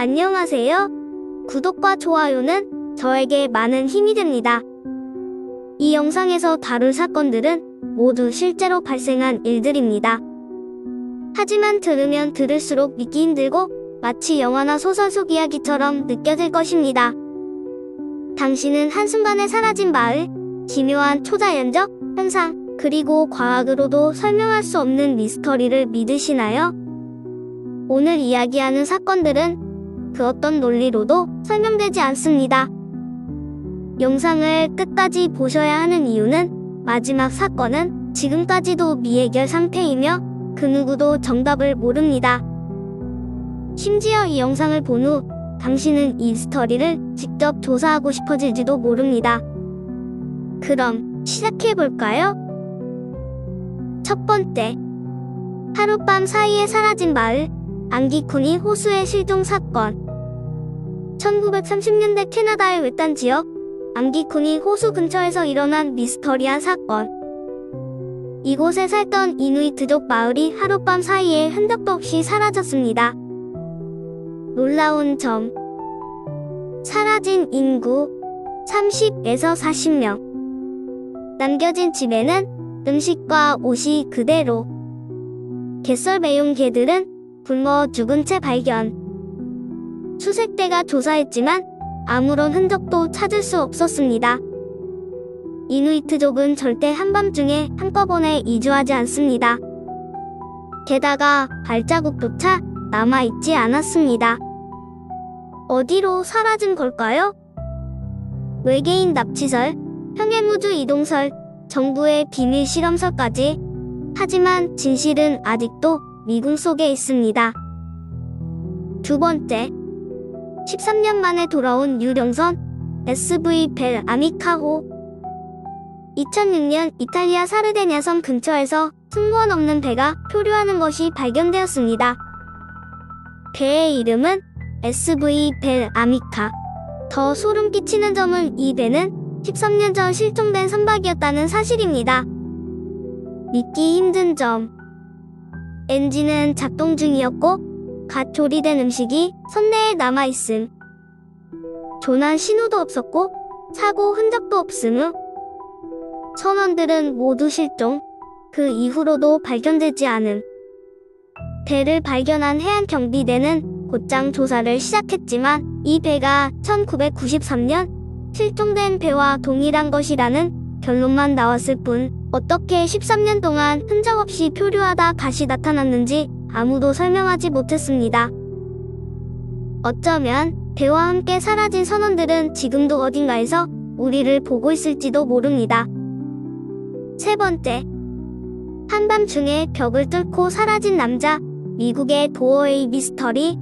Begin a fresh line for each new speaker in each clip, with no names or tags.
안녕하세요. 구독과 좋아요는 저에게 많은 힘이 됩니다. 이 영상에서 다룰 사건들은 모두 실제로 발생한 일들입니다. 하지만 들으면 들을수록 믿기 힘들고 마치 영화나 소설 속 이야기처럼 느껴질 것입니다. 당신은 한순간에 사라진 마을, 기묘한 초자연적 현상, 그리고 과학으로도 설명할 수 없는 미스터리를 믿으시나요? 오늘 이야기하는 사건들은 그 어떤 논리로도 설명되지 않습니다. 영상을 끝까지 보셔야 하는 이유는 마지막 사건은 지금까지도 미해결 상태이며 그 누구도 정답을 모릅니다. 심지어 이 영상을 본 후 당신은 이 스토리를 직접 조사하고 싶어질지도 모릅니다. 그럼 시작해볼까요? 첫 번째, 하룻밤 사이에 사라진 마을, 앙기쿠니 호수의 실종 사건. 1930년대 캐나다의 외딴 지역, 앙기쿠니 호수 근처에서 일어난 미스터리한 사건. 이곳에 살던 이누이트족 마을이 하룻밤 사이에 흔적도 없이 사라졌습니다. 놀라운 점, 사라진 인구 30에서 40명. 남겨진 집에는 음식과 옷이 그대로. 갯벌 매용 개들은 굶어 죽은 채 발견. 수색대가 조사했지만 아무런 흔적도 찾을 수 없었습니다. 이누이트족은 절대 한밤중에 한꺼번에 이주하지 않습니다. 게다가 발자국조차 남아있지 않았습니다. 어디로 사라진 걸까요? 외계인 납치설, 평행우주 이동설, 정부의 비밀 실험설까지. 하지만 진실은 아직도 미궁 속에 있습니다. 두 번째, 13년 만에 돌아온 유령선 SV 벨 아미카호. 2006년 이탈리아 사르데냐 섬 근처에서 승무원 없는 배가 표류하는 것이 발견되었습니다. 배의 이름은 SV 벨 아미카. 더 소름 끼치는 점은 이 배는 13년 전 실종된 선박이었다는 사실입니다. 믿기 힘든 점, 엔진은 작동 중이었고 갓 조리된 음식이 선내에 남아있음. 조난 신호도 없었고 사고 흔적도 없음. 선원들은 모두 실종, 그 이후로도 발견되지 않음. 배를 발견한 해안경비대는 곧장 조사를 시작했지만 이 배가 1993년 실종된 배와 동일한 것이라는 결론만 나왔을 뿐, 어떻게 13년 동안 흔적 없이 표류하다 다시 나타났는지 아무도 설명하지 못했습니다. 어쩌면 배와 함께 사라진 선원들은 지금도 어딘가에서 우리를 보고 있을지도 모릅니다. 세 번째, 한밤중에 벽을 뚫고 사라진 남자, 미국의 도어웨이 미스터리.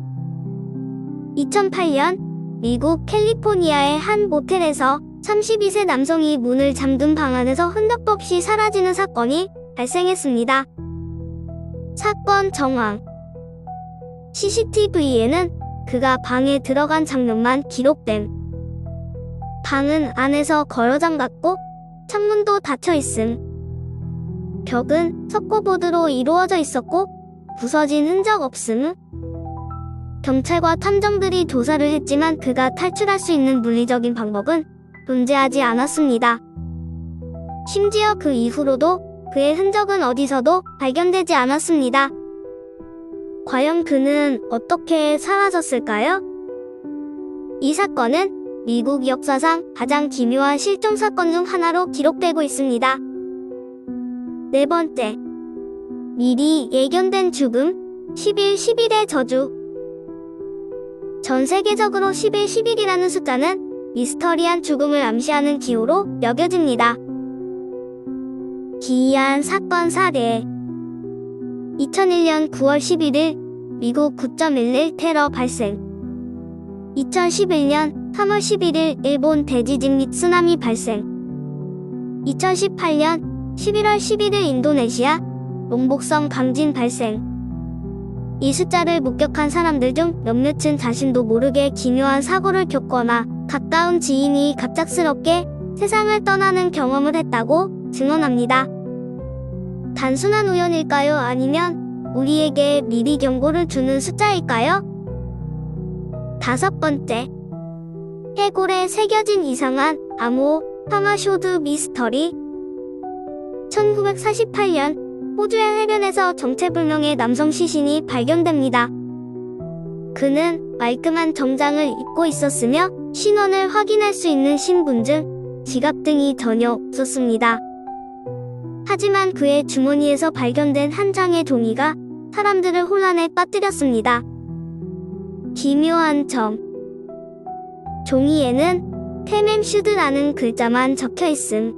2008년 미국 캘리포니아의 한 모텔에서 32세 남성이 문을 잠근 방 안에서 흔적도 없이 사라지는 사건이 발생했습니다. 사건 정황, CCTV에는 그가 방에 들어간 장면만 기록됨. 방은 안에서 걸어 잠갔고 창문도 닫혀 있음. 벽은 석고보드로 이루어져 있었고 부서진 흔적 없음. 경찰과 탐정들이 조사를 했지만 그가 탈출할 수 있는 물리적인 방법은 존재하지 않았습니다. 심지어 그 이후로도 그의 흔적은 어디서도 발견되지 않았습니다. 과연 그는 어떻게 사라졌을까요? 이 사건은 미국 역사상 가장 기묘한 실종 사건 중 하나로 기록되고 있습니다. 네 번째, 미리 예견된 죽음, 10일 10일의 저주. 전 세계적으로 10일 10일이라는 숫자는 미스터리한 죽음을 암시하는 기호로 여겨집니다. 기이한 사건 사례. 2001년 9월 11일 미국 9.11 테러 발생. 2011년 3월 11일 일본 대지진 및 쓰나미 발생. 2018년 11월 11일 인도네시아 롱복성 강진 발생. 이 숫자를 목격한 사람들 중 몇몇은 자신도 모르게 기묘한 사고를 겪거나 가까운 지인이 갑작스럽게 세상을 떠나는 경험을 했다고 증언합니다. 단순한 우연일까요? 아니면 우리에게 미리 경고를 주는 숫자일까요? 5번째, 해골에 새겨진 이상한 암호 파마쇼드 미스터리. 1948년 호주의 해변에서 정체불명의 남성 시신이 발견됩니다. 그는 말끔한 정장을 입고 있었으며 신원을 확인할 수 있는 신분증, 지갑 등이 전혀 없었습니다. 하지만 그의 주머니에서 발견된 한 장의 종이가 사람들을 혼란에 빠뜨렸습니다. 기묘한 점. 종이에는 테멤슈드라는 글자만 적혀 있음.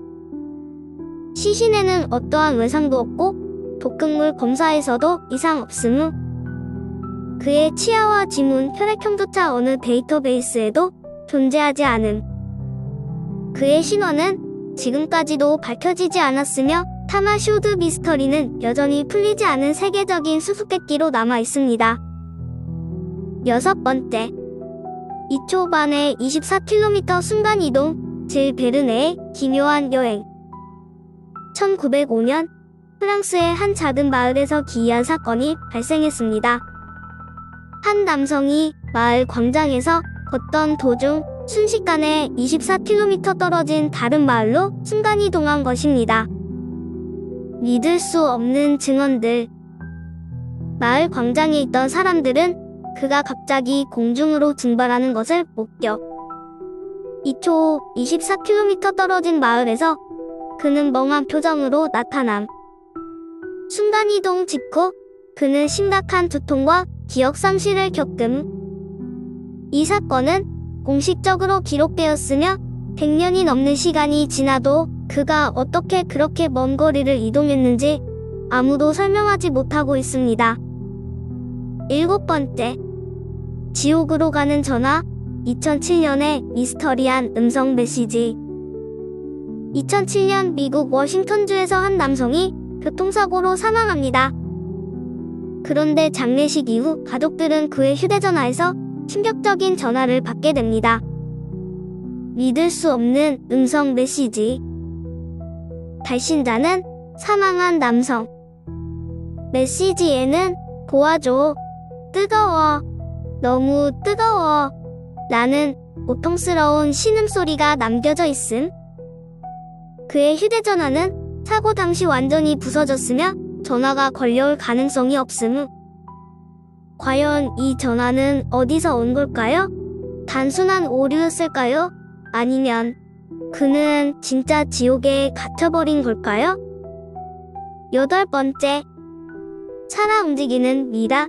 시신에는 어떠한 외상도 없고 독극물 검사에서도 이상 없음. 그의 치아와 지문, 혈액형조차 어느 데이터베이스에도 존재하지 않음. 그의 신원은 지금까지도 밝혀지지 않았으며 타마쇼드 미스터리는 여전히 풀리지 않은 세계적인 수수께끼로 남아 있습니다. 6번째, 2초 반에 24km 순간이동, 질 베르네의 기묘한 여행. 1905년 프랑스의 한 작은 마을에서 기이한 사건이 발생했습니다. 한 남성이 마을 광장에서 걷던 도중 순식간에 24km 떨어진 다른 마을로 순간이동한 것입니다. 믿을 수 없는 증언들. 마을 광장에 있던 사람들은 그가 갑자기 공중으로 증발하는 것을 목격. 2초 후 24km 떨어진 마을에서 그는 멍한 표정으로 나타남. 순간이동 직후 그는 심각한 두통과 기억 상실을 겪음. 이 사건은 공식적으로 기록되었으며 100년이 넘는 시간이 지나도 그가 어떻게 그렇게 먼 거리를 이동했는지 아무도 설명하지 못하고 있습니다. 7번째, 지옥으로 가는 전화. 2007년의 미스터리한 음성 메시지. 2007년 미국 워싱턴주에서 한 남성이 교통사고로 사망합니다. 그런데 장례식 이후 가족들은 그의 휴대전화에서 충격적인 전화를 받게 됩니다. 믿을 수 없는 음성 메시지. 발신자는 사망한 남성. 메시지에는 도와줘, 뜨거워, 너무 뜨거워 라는 고통스러운 신음소리가 남겨져 있음. 그의 휴대전화는 사고 당시 완전히 부서졌으며 전화가 걸려올 가능성이 없음. 과연 이 전화는 어디서 온 걸까요? 단순한 오류였을까요? 아니면 그는 진짜 지옥에 갇혀버린 걸까요? 8번째, 살아 움직이는 미라.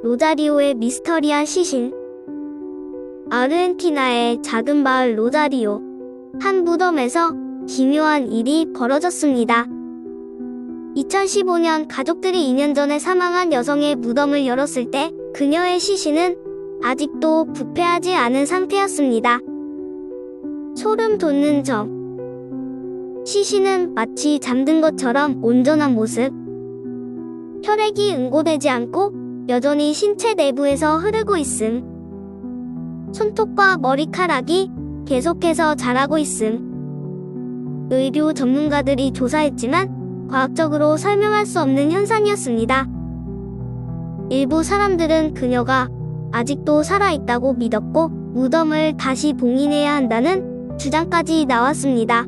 로자리오의 미스터리한 시신. 아르헨티나의 작은 마을 로자리오. 한 무덤에서 기묘한 일이 벌어졌습니다. 2015년 가족들이 2년 전에 사망한 여성의 무덤을 열었을 때 그녀의 시신은 아직도 부패하지 않은 상태였습니다. 소름 돋는 점. 시신은 마치 잠든 것처럼 온전한 모습. 혈액이 응고되지 않고 여전히 신체 내부에서 흐르고 있음. 손톱과 머리카락이 계속해서 자라고 있음. 의료 전문가들이 조사했지만 과학적으로 설명할 수 없는 현상이었습니다. 일부 사람들은 그녀가 아직도 살아있다고 믿었고 무덤을 다시 봉인해야 한다는 주장까지 나왔습니다.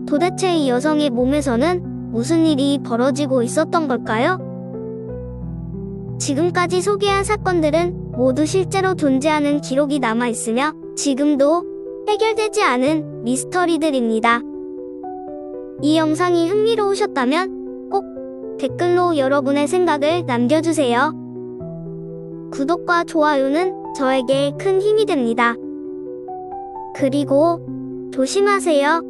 도대체 이 여성의 몸에서는 무슨 일이 벌어지고 있었던 걸까요? 지금까지 소개한 사건들은 모두 실제로 존재하는 기록이 남아있으며 지금도 해결되지 않은 미스터리들입니다. 이 영상이 흥미로우셨다면 꼭 댓글로 여러분의 생각을 남겨주세요. 구독과 좋아요는 저에게 큰 힘이 됩니다. 그리고 조심하세요.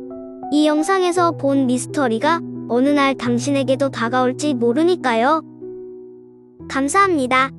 이 영상에서 본 미스터리가 어느 날 당신에게도 다가올지 모르니까요. 감사합니다.